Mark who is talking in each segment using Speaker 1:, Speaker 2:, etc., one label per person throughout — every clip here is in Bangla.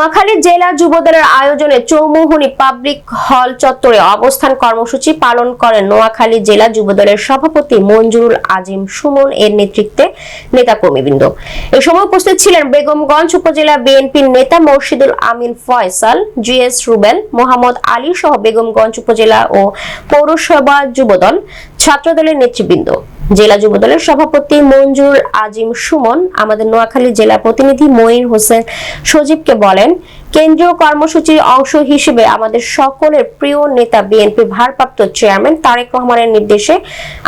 Speaker 1: নোয়াখালী জেলা যুবদলের আয়োজনে চৌমুহনী পাবলিক হল চত্বরে অবস্থান কর্মসূচি পালন করেন নোয়াখালী জেলা যুবদলের সভাপতি মঞ্জুরুল আজিম সুমন এর নেতৃত্বে নেতাকর্মীবৃন্দ। এ সময় উপস্থিত ছিলেন বেগমগঞ্জ উপজেলা বিএনপির নেতা মোর্শেদুল আমিন ফয়সাল, জিএস রুবেল, মোহাম্মদ আলী সহ বেগমগঞ্জ উপজেলা ও পৌরসভা যুবদল ছাত্রদলের নেতৃবৃন্দ। জেলা যুবদলের সভাপতি মঞ্জুরুল আজিম সুমন আমাদের নোয়াখালী জেলা প্রতিনিধি মঈন হোসেন সজীবকে বলেন, কেন্দ্রীয় কর্মসূচির অংশ হিসেবে আমাদের সকলের প্রিয় নেতা বিএনপি ভারপ্রাপ্ত চেয়ারম্যান তারেক রহমানের নির্দেশে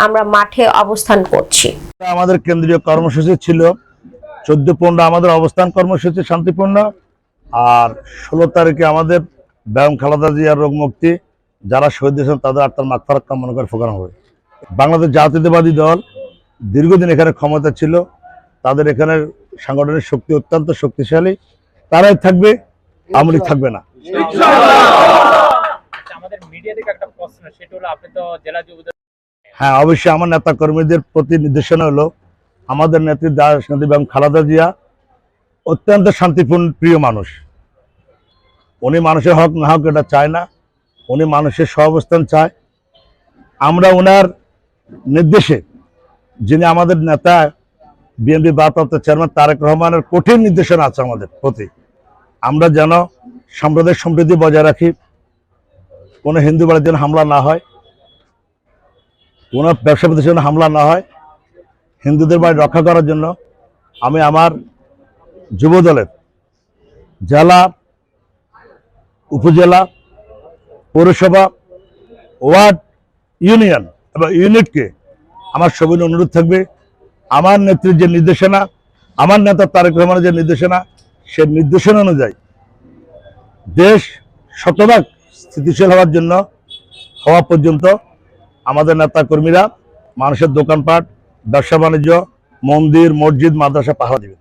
Speaker 1: আমরা মাঠে অবস্থান করছি।
Speaker 2: আমাদের কেন্দ্রীয় কর্মসূচি ছিল 14-15 আমাদের অবস্থান কর্মসূচি শান্তিপূর্ণ, আর 16 তারিখে আমাদের বেগম খালেদা জিয়ার রোগ মুক্তি, যারা শহীদ হয়েছেন তাদের আত্মার মাগফিরাত কামনা করে প্রোগ্রাম হবে। বাংলাদেশ জাতীয়তাবাদী দল দীর্ঘদিন এখানে ক্ষমতা ছিল, তাদের এখানে সাংগঠনিক শক্তি অত্যন্ত শক্তিশালী, তারাই থাকবে, আওয়ামী লীগ থাকবে না। হ্যাঁ, অবশ্যই আমার নেতা কর্মীদের প্রতি নির্দেশনা হলো, আমাদের নেত্রী বেগম খালেদা জিয়া অত্যন্ত শান্তিপূর্ণ প্রিয় মানুষ। উনি মানুষের হক না হক এটা চায় না, উনি মানুষের সহাবস্থান চায়। আমরা ওনার নির্দেশে, যিনি আমাদের নেতা বিএনপি ভারপ্রাপ্ত চেয়ারম্যান তারেক রহমানের কঠিন নির্দেশনা আছে আমাদের প্রতি, আমরা যেন সাম্প্রদায়িক সম্প্রীতি বজায় রাখি, কোনো হিন্দু বাড়ির যেন হামলা না হয়, কোনো ব্যবসা প্রতিষ্ঠানে হামলা না হয়। হিন্দুদের বাড়ি রক্ষা করার জন্য আমি আমার যুবদলের জেলা, উপজেলা, পৌরসভা, ওয়ার্ড, ইউনিয়ন এবং ইউনিটকে আমার সবিনয় অনুরোধ থাকবে, আমার নেত্রীর যে নির্দেশনা, আমার নেতা তারেক রহমানের যে নির্দেশনা, সে নির্দেশনা অনুযায়ী দেশ শতভাগ স্থিতিশীল হওয়ার জন্য হওয়া পর্যন্ত আমাদের নেতা কর্মীরা মানুষের দোকানপাট, ব্যবসা বাণিজ্য, মন্দির, মসজিদ, মাদ্রাসা পাহারা দিবেন।